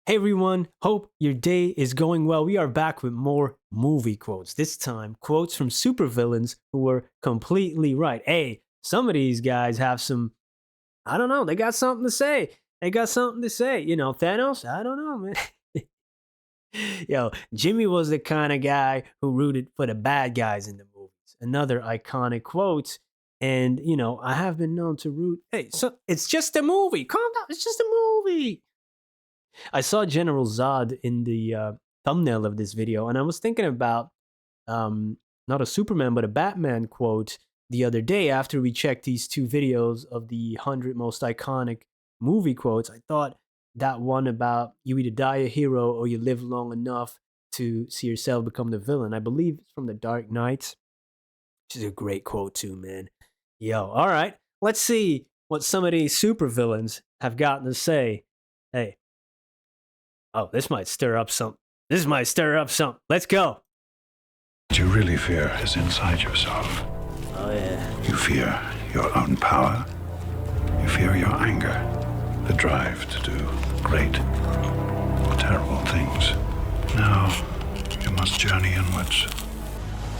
Hey everyone, hope your day is going well. We are back with more movie quotes. This time, quotes from supervillains who were completely right. Hey, some of these guys have some, I don't know, they got something to say. They got something to say. You know, Thanos, I don't know, man. Yo, Jimmy was the kind of guy who rooted for the bad guys in the movies. Another iconic quote. And, I have been known to root. Hey, so it's just a movie. Calm down. It's just a movie. I saw General Zod in the thumbnail of this video, and I was thinking about not a Superman, but a Batman quote the other day after we checked these two videos of the 100 most iconic movie quotes. I thought that one about you either die a hero or you live long enough to see yourself become the villain. I believe it's from The Dark Knight, which is a great quote too, man. Yo, all right, let's see what some of these supervillains have gotten to say. Hey, oh, this might stir up something. This might stir up something. Let's go. What you really fear is inside yourself. Oh, yeah. You fear your own power. You fear your anger. The drive to do great, terrible things. Now, you must journey inwards.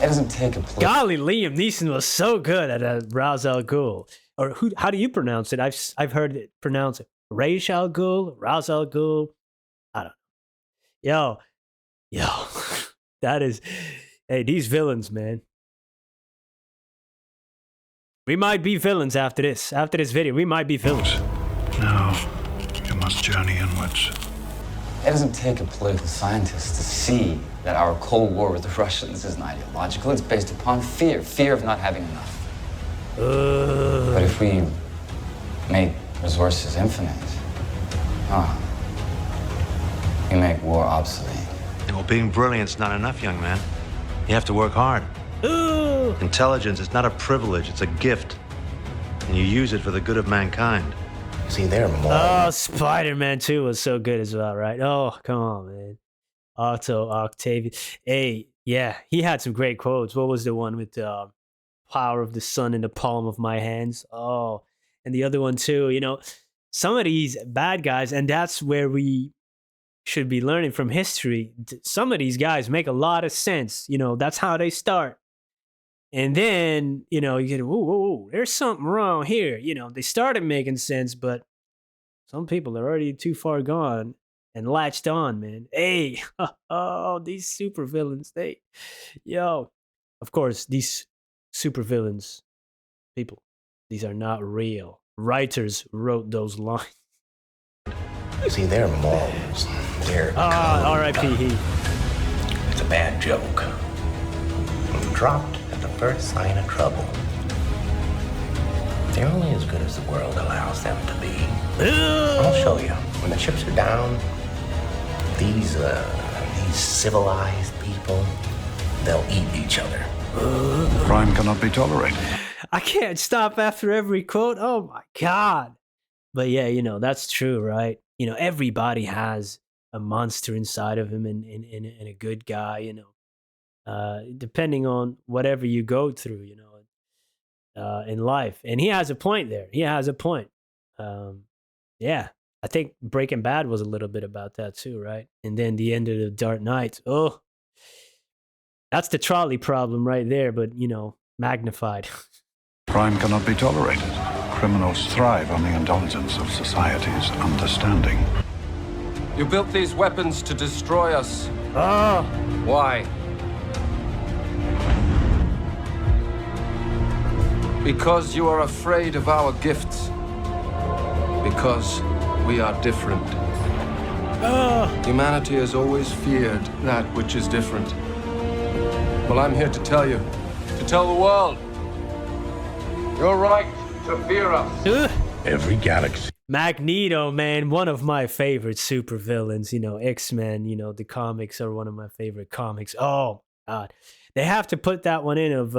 It doesn't take a place. Golly, Liam Neeson was so good at Ra's al Ghul. Or how do you pronounce it? I've heard it pronounced Ra's al Ghul, Ra's al Ghul. I don't know. Yo, that is, hey, these villains, man. We might be villains after this. After this video, we might be villains. Now, you must journey inwards. It doesn't take a political scientist to see that our Cold War with the Russians isn't ideological. It's based upon fear of not having enough. But if we make resources infinite, we make war obsolete. Well, being brilliant's not enough, young man. You have to work hard. Intelligence is not a privilege, it's a gift. And you use it for the good of mankind. See, they're more. Oh, Spider-Man 2 was so good as well, right? Oh, come on, man. Otto Octavius. Hey, yeah, he had some great quotes. What was the one with the power of the sun in the palm of my hands? Oh, and the other one too, some of these bad guys, and that's where we should be learning from history. Some of these guys make a lot of sense. That's how they start. And then, you get, whoa, there's something wrong here. They started making sense, but some people are already too far gone and latched on, man. Hey, these supervillains, of course, these supervillains, people, these are not real. Writers wrote those lines. See, they're morals. They're R.I.P. he. It's a bad joke. Dropped at the first sign of trouble. They're only as good as the world allows them to be. I'll show you. When the chips are down, these civilized people, they'll eat each other. Crime cannot be tolerated. I can't stop after every quote. Oh my God. But yeah, that's true, right? Everybody has a monster inside of him and a good guy, depending on whatever you go through, in life. And he has a point there. He has a point. Yeah, I think Breaking Bad was a little bit about that too, right? And then the end of The Dark Knight. Oh, that's the trolley problem right there, but, magnified. Crime cannot be tolerated. Criminals thrive on the indulgence of society's understanding. You built these weapons to destroy us. Oh, Why? Because you are afraid of our gifts. Because we are different. Humanity has always feared that which is different. Well, I'm here to tell you, to tell the world, you're right to fear us. Every galaxy. Magneto, man, one of my favorite supervillains. X-Men, the comics are one of my favorite comics. Oh, God. They have to put that one in of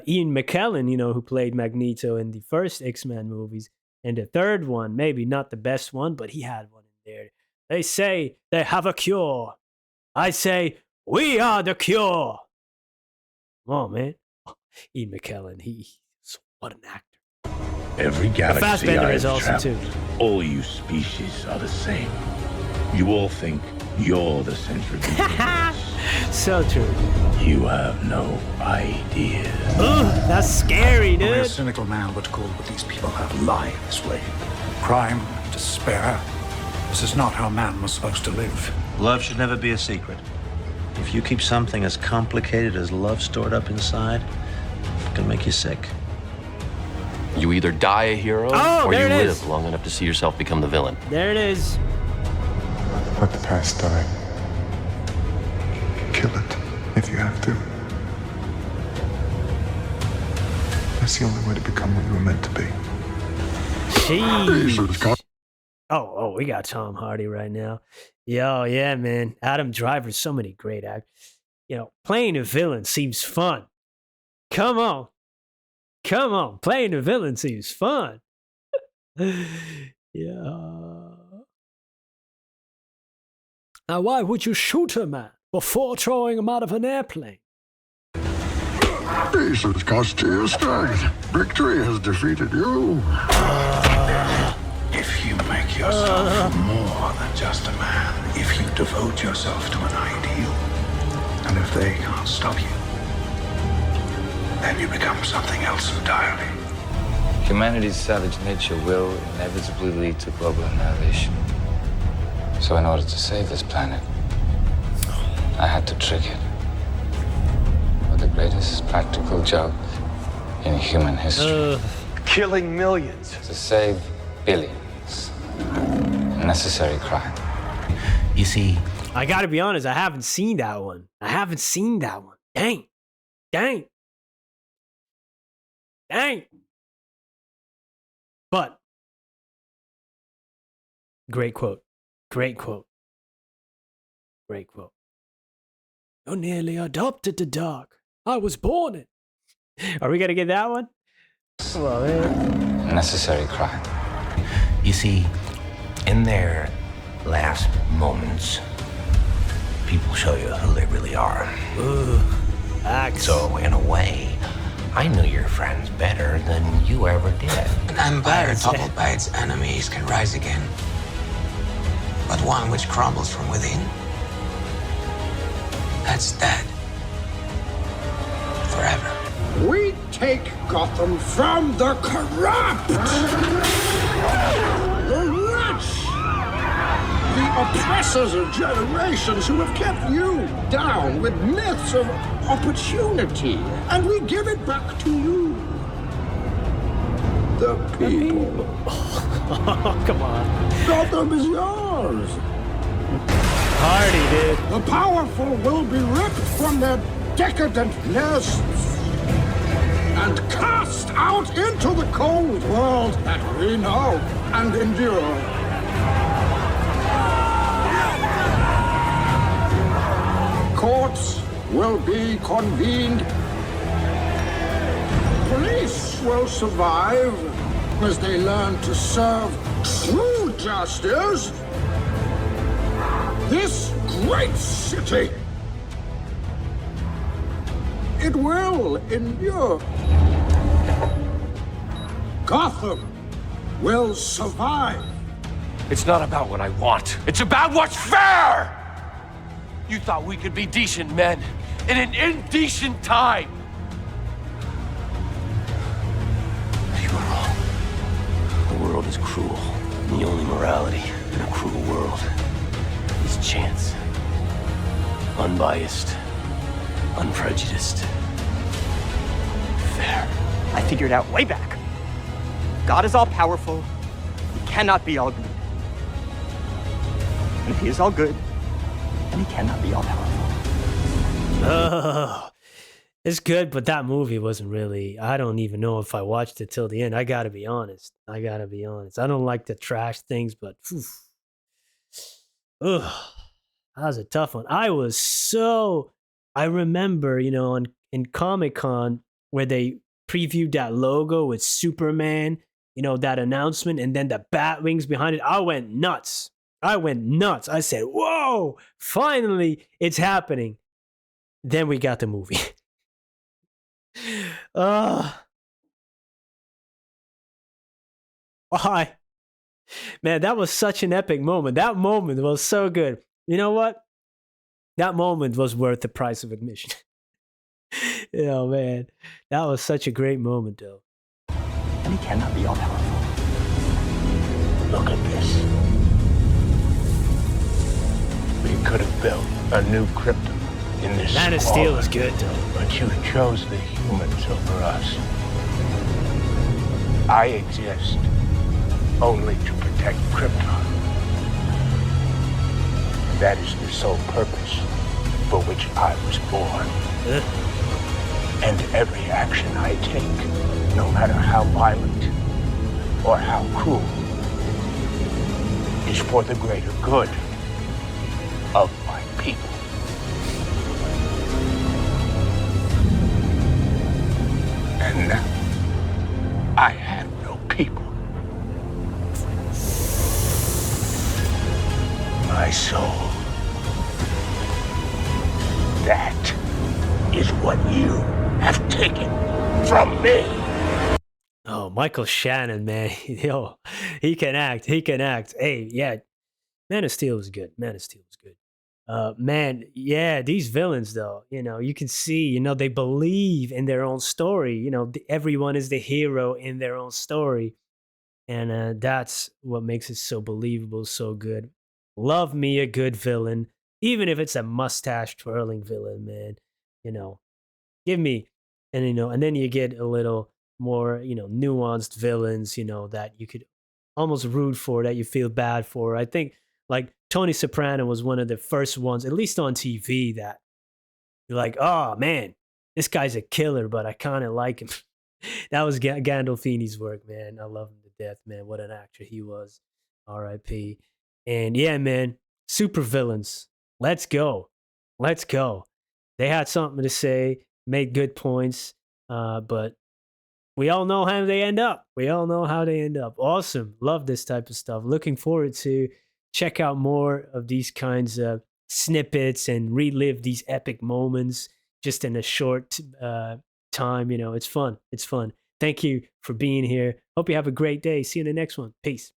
Ian McKellen, who played Magneto in the first X-Men movies. And the third one, maybe not the best one, but he had one in there. They say they have a cure. I say, we are the cure. Come on, man. Ian McKellen, what an actor. Every galaxy Fassbender I've is awesome traveled, too. all you species are the same. You all think you're the center of the universe. So true. You have no idea. Ugh, that's scary, Only a dude. cynical man would call what these people have lives, Wade. Crime, despair. This is not how man was supposed to live. Love should never be a secret. If you keep something as complicated as love stored up inside, it can make you sick. You either die a hero, or you there it live is. long enough to see yourself become the villain. There it is. Let the past die. Kill it if you have to. That's the only way to become what you were meant to be. Jeez. Oh, we got Tom Hardy right now. Yo, yeah, man. Adam Driver, so many great actors. You know, playing a villain seems fun. Come on. Playing a villain seems fun. Yeah. Now, why would you shoot a man before throwing him out of an airplane? Jesus cost you your strength. Victory has defeated you. If you make yourself more than just a man, if you devote yourself to an ideal, and if they can't stop you, then you become something else entirely. Humanity's savage nature will inevitably lead to global annihilation. So in order to save this planet, I had to trick it with the greatest practical joke in human history. Killing millions. To save billions. A necessary crime. You see, I gotta be honest, I haven't seen that one. Dang. But, great quote. You're nearly adopted the dark. I was born it. Are we gonna get that one? Come on, man. A necessary crime. you see, in their last moments, people show you who they really are. Axe. So, in a way, I knew your friends better than you ever did. An empire toppled by its enemies can rise again. But one which crumbles from within, that's dead. Forever. We take Gotham from the corrupt, the rich, the oppressors of generations who have kept you down with myths of opportunity, and we give it back to you, the people. Oh, come on. Gotham is yours. Hardy, dude. The powerful will be ripped from their decadent nests and cast out into the cold world that we know and endure. Courts will be convened. Police will survive as they learn to serve true justice. This great city, it will endure. Gotham will survive. It's not about what I want. It's about what's fair! You thought we could be decent men in an indecent time. You were wrong. The world is cruel. And the only morality in a cruel world is chance. Unbiased. Unprejudiced. Fair. I figured out way back. God is all-powerful. He cannot be all good. And he is all good, and he cannot be all-powerful. Oh, it's good, but that movie wasn't really. I don't even know if I watched it till the end. I gotta be honest. I don't like to trash things, but ugh, that was a tough one. I remember, in Comic-Con where they previewed that logo with Superman, that announcement, and then the bat wings behind it. I went nuts. I said, whoa, finally, it's happening. Then we got the movie. Why? Man, that was such an epic moment. That moment was so good. You know what? That moment was worth the price of admission. Man, that was such a great moment, though. And he cannot be all powerful. Look at this. We could have built a new Krypton in this Man of Steel is good, though. But you chose the humans over us. I exist only to protect Krypton. That is the sole purpose for which I was born. And every action I take, no matter how violent or how cruel, is for the greater good of my people. And now, I have no people. My soul. That is what you have taken from me. Oh, Michael Shannon, man. Yo, he can act. He can act. Hey, yeah. Man of Steel was good. Man of Steel was good. Man, yeah, these villains, though, you can see, they believe in their own story. Everyone is the hero in their own story. And that's what makes it so believable, so good. Love me a good villain, even if it's a mustache twirling villain, man. You know, give me, and then you get a little more, nuanced villains, that you could almost root for, that you feel bad for. I think like Tony Soprano was one of the first ones, at least on TV, that you're like, oh man, this guy's a killer, but I kind of like him. That was Gandolfini's work, man. I love him to death, man. What an actor he was. R.I.P. And yeah, man, super villains. Let's go. Let's go. They had something to say, made good points, but we all know how they end up. We all know how they end up. Awesome. Love this type of stuff. Looking forward to check out more of these kinds of snippets and relive these epic moments just in a short time. It's fun. It's fun. Thank you for being here. Hope you have a great day. See you in the next one. Peace.